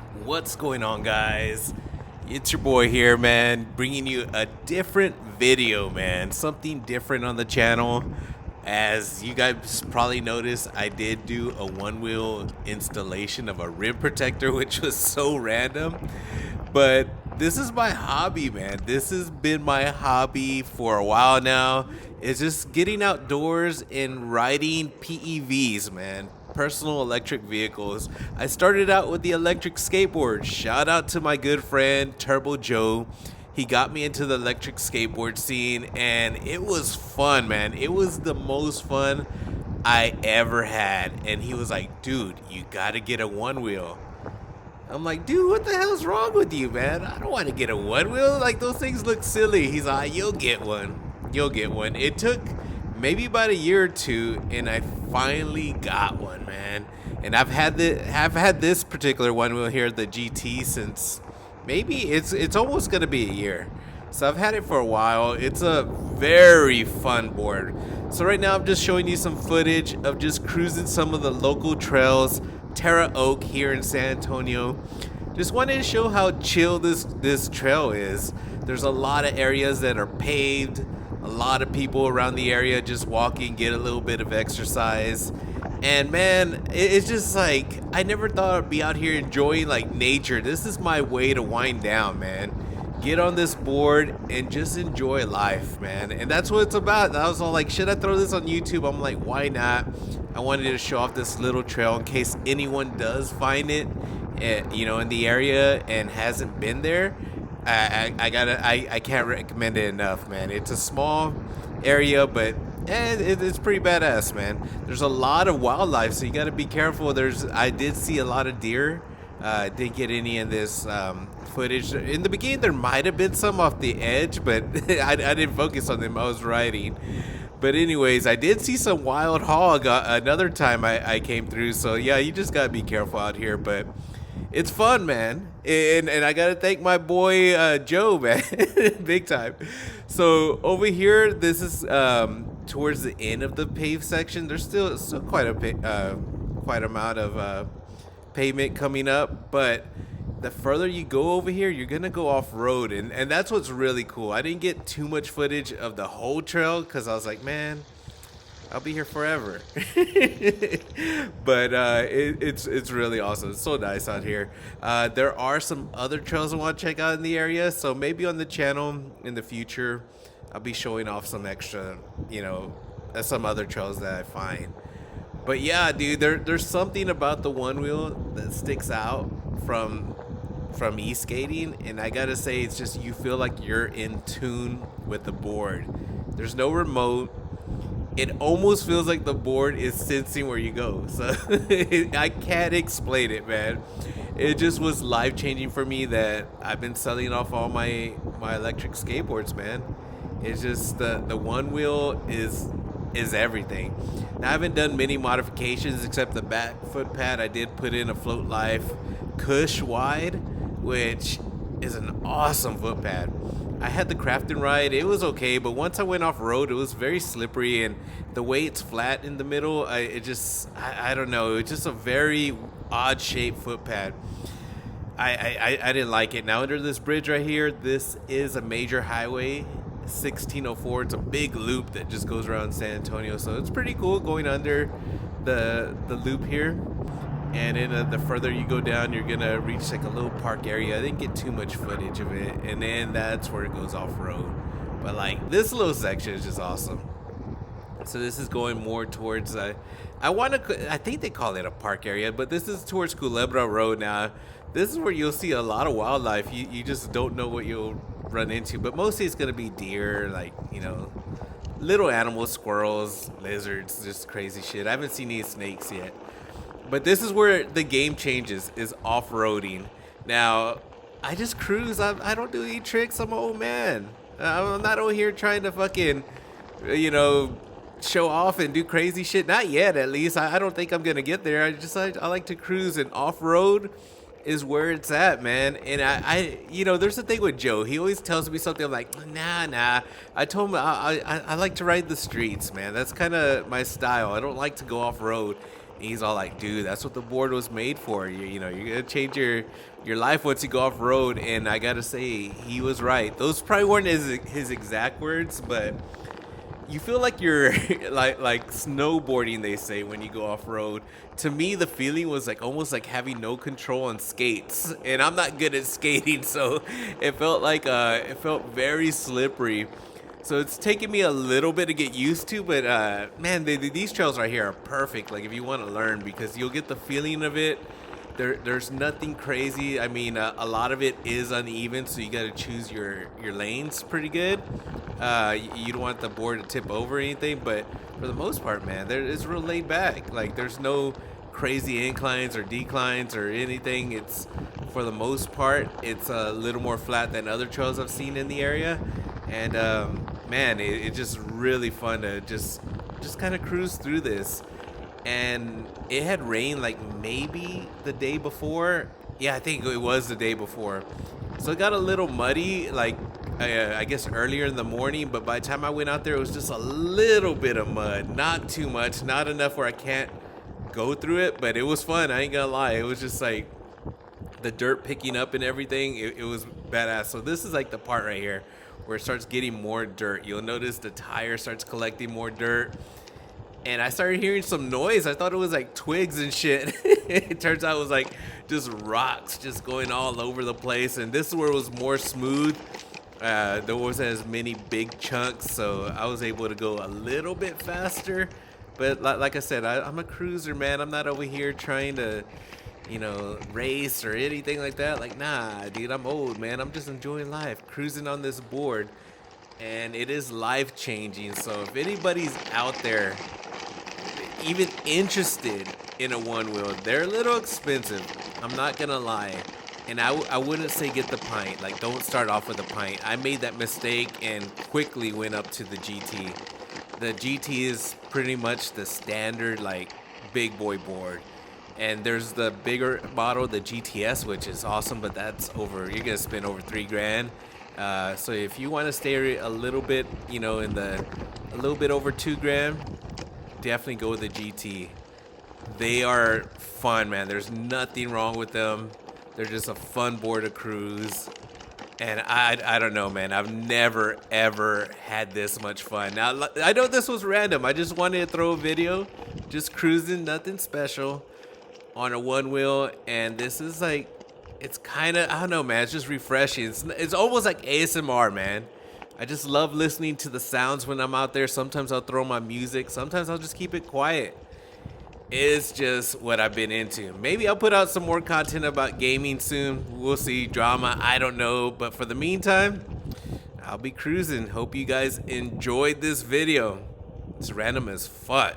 What's going on, guys? It's your boy here, man, bringing you a different video, man. Something different on the channel. As you guys probably noticed, I did do a one wheel installation of a rim protector, which was so random. But this is my hobby, man. This has been my hobby for a while now. It's just getting outdoors and riding PEVs, man. Personal electric vehicles. I started out with the electric skateboard. Shout out to my good friend Turbo Joe. He got me into the electric skateboard scene and it was fun, man. It was the most fun I ever had. And he was like, dude, you gotta get a one wheel. I'm like, dude, what the hell's wrong with you, man? I don't want to get a one wheel. Like, those things look silly. He's like, you'll get one. You'll get one. It took maybe about a year or two, and I finally got one, man. And have had this particular one wheel here, the GT, since maybe it's almost gonna be a year. So I've had it for a while. It's a very fun board. So right now I'm just showing you some footage of just cruising some of the local trails, Terra Oak here in San Antonio. Just wanted to show how chill this trail is. There's a lot of areas that are paved, a lot of people around the area just walking, get a little bit of exercise. And man, it's just like, I never thought I'd be out here enjoying like nature. This is my way to wind down, man. Get on this board and just enjoy life, man. And that's what it's about. I was all like, should I throw this on YouTube? I'm like, why not? I wanted to show off this little trail in case anyone does find it, in the area and hasn't been there. I can't recommend it enough, man. It's a small area, but it's pretty badass, man. There's a lot of wildlife, so you got to be careful. I did see a lot of deer. Didn't get any in this footage. In the beginning, there might have been some off the edge, but I didn't focus on them. I was riding. But anyways, I did see some wild hog another time I came through. So yeah, you just gotta be careful out here. But it's fun, man. And I gotta thank my boy Joe, man, big time. So over here, this is towards the end of the paved section. There's still quite amount of pavement coming up, but the further you go over here, you're gonna go off road, and that's what's really cool. I didn't get too much footage of the whole trail because I was like, man, I'll be here forever. But it's really awesome. It's so nice out here. There are some other trails I want to check out in the area, so maybe on the channel in the future, I'll be showing off some extra, some other trails that I find. But yeah, dude, there's something about the one wheel that sticks out from e-skating, and I gotta say, it's just you feel like you're in tune with the board. There's no remote. It almost feels like the board is sensing where you go. So I can't explain it, man. It just was life changing for me that I've been selling off all my electric skateboards, man. It's just the one wheel is everything. Now, I haven't done many modifications except the back foot pad. I did put in a Float Life Cush wide, which is an awesome foot pad. I had the Crafton ride. It was okay, but once I went off road, it was very slippery, and the way it's flat in the middle, I don't know. It's just a very odd shaped foot pad. I didn't like it. Now, under this bridge right here, this is a major highway, 1604. It's a big loop that just goes around San Antonio, so it's pretty cool going under the loop here. And then the further you go down, you're gonna reach like a little park area. I didn't get too much footage of it, and then that's where it goes off road. But like, this little section is just awesome. So this is going more towards I think they call it a park area, but this is towards Culebra Road. Now this is where you'll see a lot of wildlife. You just don't know what you'll run into, but mostly it's gonna be deer, like, little animals, squirrels, lizards, just crazy shit. I haven't seen any snakes yet. But this is where the game changes, is off-roading. Now, I just cruise. I don't do any tricks. I'm an old man. I'm not over here trying to fucking, show off and do crazy shit. Not yet, at least. I don't think I'm going to get there. I like to cruise, and off-road is where it's at, man. And there's the thing with Joe. He always tells me something. I'm like, nah. I told him I like to ride the streets, man. That's kind of my style. I don't like to go off-road. And he's all like, dude, that's what the board was made for. You know, you're gonna change your life once you go off road. And I gotta say, he was right. Those probably weren't his exact words, but you feel like you're like snowboarding, they say, when you go off road. To me, the feeling was like almost like having no control on skates, and I'm not good at skating, so it felt like it felt very slippery. So it's taken me a little bit to get used to, but man, these trails right here are perfect. Like if you want to learn, because you'll get the feeling of it. There's nothing crazy. I mean, a lot of it is uneven, so you got to choose your lanes pretty good. You don't want the board to tip over or anything, but for the most part, man, it's real laid back. Like there's no crazy inclines or declines or anything. It's for the most part, it's a little more flat than other trails I've seen in the area, and man, it's just really fun to just kind of cruise through this. And it had rained like maybe the day before. Yeah, I think it was the day before. So it got a little muddy, like I guess earlier in the morning. But by the time I went out there, it was just a little bit of mud, not too much, not enough where I can't go through it. But it was fun. I ain't gonna lie. It was just like the dirt picking up and everything. It was badass. So this is like the part right here where it starts getting more dirt. You'll notice the tire starts collecting more dirt. And I started hearing some noise. I thought it was like twigs and shit. It turns out it was like just rocks just going all over the place. And this is where it was more smooth. There wasn't as many big chunks, so I was able to go a little bit faster. But like I said, I'm a cruiser, man. I'm not over here trying to, race or anything like that. Like, nah, dude, I'm old, man. I'm just enjoying life, cruising on this board. And it is life changing. So if anybody's out there even interested in a one wheel, they're a little expensive, I'm not gonna lie. And I wouldn't say get the pint. Like, don't start off with a pint. I made that mistake and quickly went up to the GT. The GT is pretty much the standard, like, big boy board. And there's the bigger model, the GTS, which is awesome, but that's you're gonna spend over $3,000. So if you want to stay a little bit, in a little bit over $2,000, definitely go with the GT. They are fun, man. There's nothing wrong with them. They're just a fun board to cruise. And I don't know, man. I've never, ever had this much fun. Now, I know this was random. I just wanted to throw a video. Just cruising, nothing special, on a one wheel. And this is like, it's kind of, I don't know, man. It's just refreshing. It's almost like ASMR, man. I just love listening to the sounds when I'm out there. Sometimes I'll throw my music. Sometimes I'll just keep it quiet. It's just what I've been into. Maybe I'll put out some more content about gaming soon. We'll see. Drama, I don't know. But for the meantime, I'll be cruising. Hope you guys enjoyed this video. It's random as fuck.